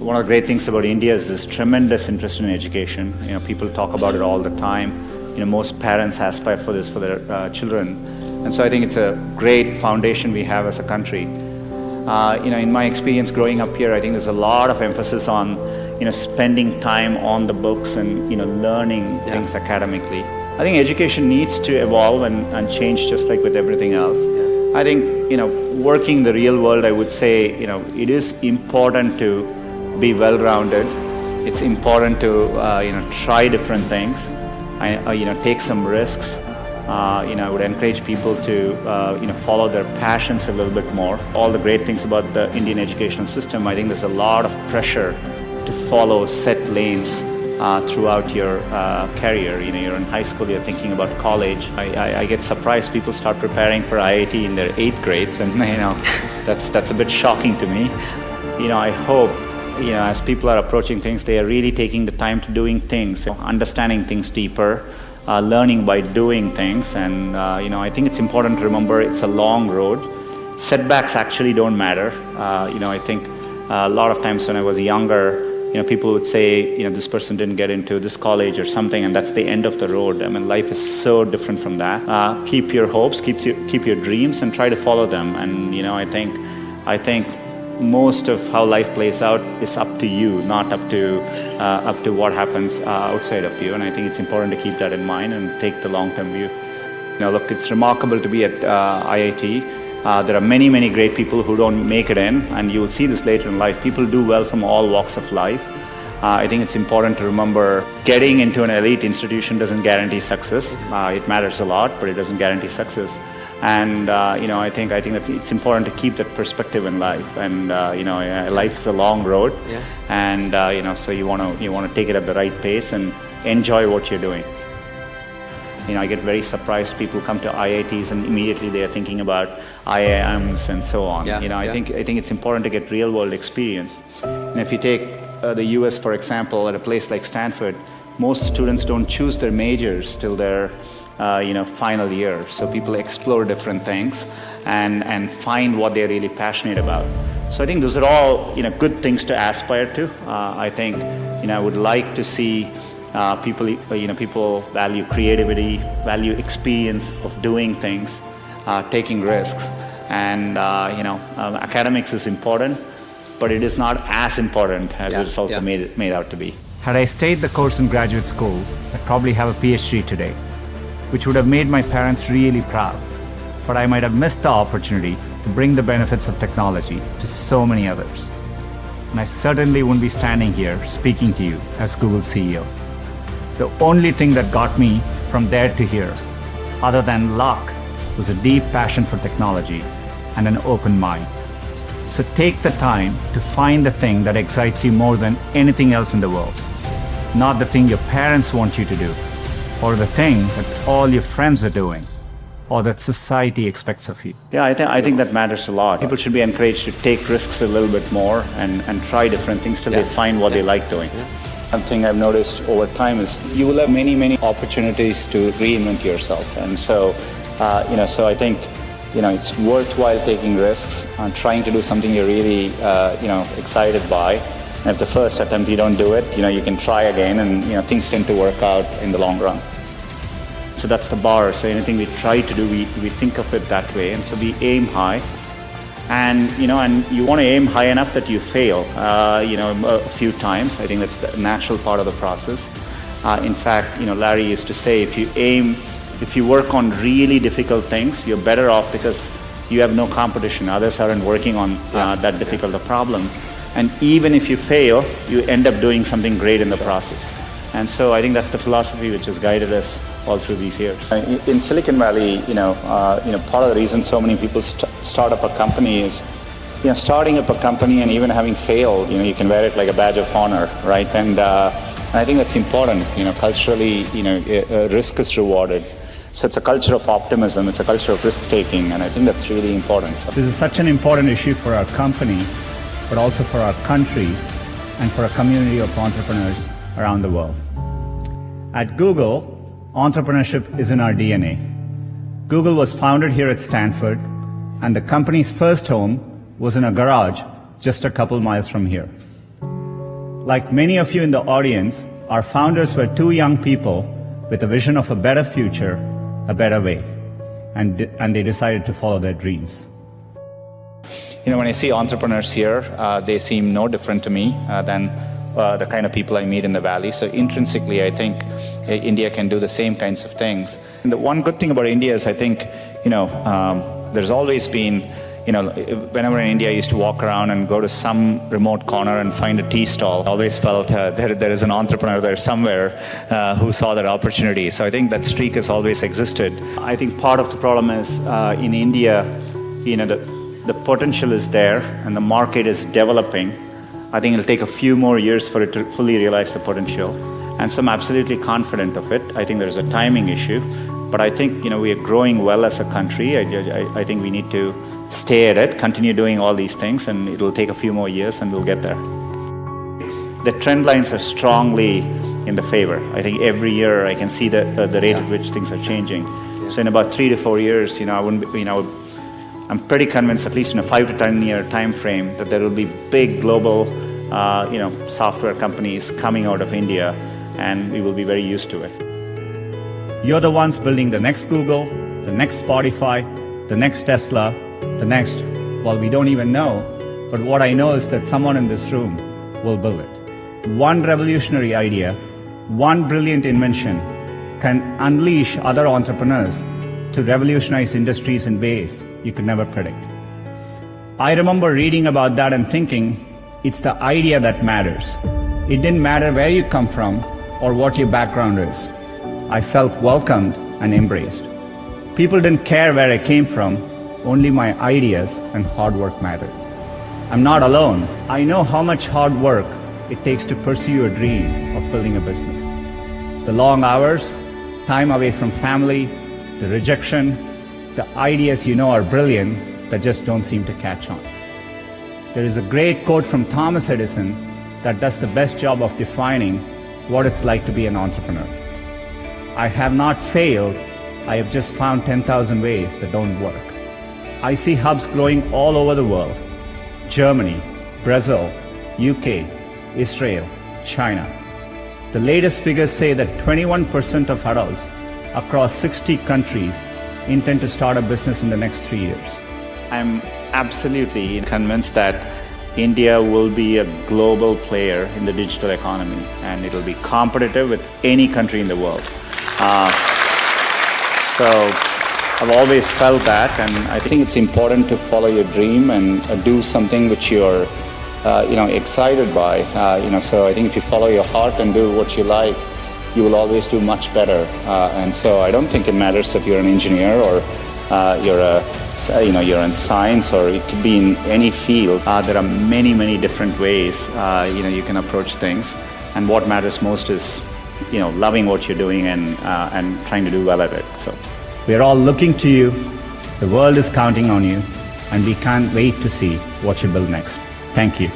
One of the great things about India is this tremendous interest in education. People talk about it all the time. Most parents aspire for this for their children. And so I think it's a great foundation we have as a country. In my experience growing up here, I think there's a lot of emphasis on, spending time on the books and, learning things academically. I think education needs to evolve and change just like with everything else. I think, working in the real world, I would say, it is important to be well-rounded. It's important to, try different things, take some risks. I would encourage people to, follow their passions a little bit more. All the great things about the Indian educational system, I think there's a lot of pressure to follow set lanes throughout your career. You're in high school, you're thinking about college. I get surprised people start preparing for IIT in their 8th grades, and that's a bit shocking to me. I hope as people are approaching things, they are really taking the time to doing things, understanding things deeper, learning by doing things. And I think it's important to remember it's a long road. Setbacks actually don't matter. I think a lot of times when I was younger, people would say, this person didn't get into this college or something, and that's the end of the road. I mean, life is so different from that. Keep your hopes, keep your dreams, and try to follow them. And I think most of how life plays out is up to you, not up to what happens outside of you. And I think it's important to keep that in mind and take the long-term view. Look, it's remarkable to be at IIT. There are many, many great people who don't make it in, and you will see this later in life. People do well from all walks of life. I think it's important to remember getting into an elite institution doesn't guarantee success. It matters a lot, but it doesn't guarantee success. And I think it's important to keep that perspective in life. And life is a long road, and so you want to take it at the right pace and enjoy what you're doing. I get very surprised. People come to IITs and immediately they are thinking about IIMs and so on. I think it's important to get real-world experience. And if you take the US, for example, at a place like Stanford, most students don't choose their majors till their final year. So people explore different things and find what they're really passionate about. So I think those are all good things to aspire to. I think I would like to see people value creativity, value experience of doing things, taking risks, and academics is important, but it is not as important as it's also made out to be. Had I stayed the course in graduate school, I'd probably have a PhD today, which would have made my parents really proud. But I might have missed the opportunity to bring the benefits of technology to so many others. And I certainly wouldn't be standing here speaking to you as Google's CEO. The only thing that got me from there to here, other than luck, was a deep passion for technology and an open mind. So take the time to find the thing that excites you more than anything else in the world. Not the thing your parents want you to do, or the thing that all your friends are doing, or that society expects of you. Yeah, I think that matters a lot. People should be encouraged to take risks a little bit more and try different things till they find what they like doing. Something I've noticed over time is you will have many, many opportunities to reinvent yourself. And so, so I think, it's worthwhile taking risks and trying to do something you're really, excited by. And if the first attempt you don't do it, you can try again, and, things tend to work out in the long run. So that's the bar. So anything we try to do, we think of it that way. And so we aim high. And you want to aim high enough that you fail, a few times. I think that's the natural part of the process. In fact, Larry used to say, if you work on really difficult things, you're better off because you have no competition. Others aren't working on that difficult a problem. And even if you fail, you end up doing something great in the process. And so I think that's the philosophy which has guided us all through these years. In Silicon Valley, part of the reason so many people start up a company is, starting up a company and even having failed, you can wear it like a badge of honor, right? And I think that's important. Culturally, risk is rewarded. So it's a culture of optimism. It's a culture of risk-taking, and I think that's really important. So this is such an important issue for our company, but also for our country and for a community of entrepreneurs around the world. At Google, entrepreneurship is in our DNA. Google was founded here at Stanford, and the company's first home was in a garage just a couple miles from here. Like many of you in the audience, our founders were two young people with a vision of a better future, a better way, and they decided to follow their dreams. You know, when I see entrepreneurs here, they seem no different to me than the kind of people I meet in the Valley. So intrinsically, I think India can do the same kinds of things. And the one good thing about India is I think, there's always been, whenever in India I used to walk around and go to some remote corner and find a tea stall, I always felt there is an entrepreneur there somewhere who saw that opportunity. So I think that streak has always existed. I think part of the problem is in India, the potential is there and the market is developing. I think it'll take a few more years for it to fully realize the potential. And so I'm absolutely confident of it. I think there's a timing issue, but I think we are growing well as a country. I think we need to stay at it, continue doing all these things, and it'll take a few more years and we'll get there. The trend lines are strongly in the favor. I think every year I can see the rate at which things are changing. So in about 3 to 4 years, I'm pretty convinced, at least in a 5 to 10 year time frame, that there will be big global, software companies coming out of India, and we will be very used to it. You're the ones building the next Google, the next Spotify, the next Tesla, we don't even know, but what I know is that someone in this room will build it. One revolutionary idea, one brilliant invention can unleash other entrepreneurs to revolutionize industries in ways you could never predict. I remember reading about that and thinking, it's the idea that matters. It didn't matter where you come from or what your background is. I felt welcomed and embraced. People didn't care where I came from, only my ideas and hard work mattered. I'm not alone. I know how much hard work it takes to pursue a dream of building a business. The long hours, time away from family, the rejection, the ideas are brilliant that just don't seem to catch on. There is a great quote from Thomas Edison that does the best job of defining what it's like to be an entrepreneur. I have not failed, I have just found 10,000 ways that don't work. I see hubs growing all over the world: Germany, Brazil, UK, Israel, China. The latest figures say that 21% of adults across 60 countries intend to start a business in the next 3 years. I'm absolutely convinced that India will be a global player in the digital economy, and it will be competitive with any country in the world. So I've always felt that, and I think it's important to follow your dream and do something which you're excited by. So I think if you follow your heart and do what you like, you will always do much better. And so I don't think it matters if you're an engineer or you're in science, or it could be in any field. There are many different ways you can approach things, and what matters most is loving what you're doing and trying to do well at it. So we're all looking to you. The world is counting on you, and we can't wait to see what you build next. Thank you.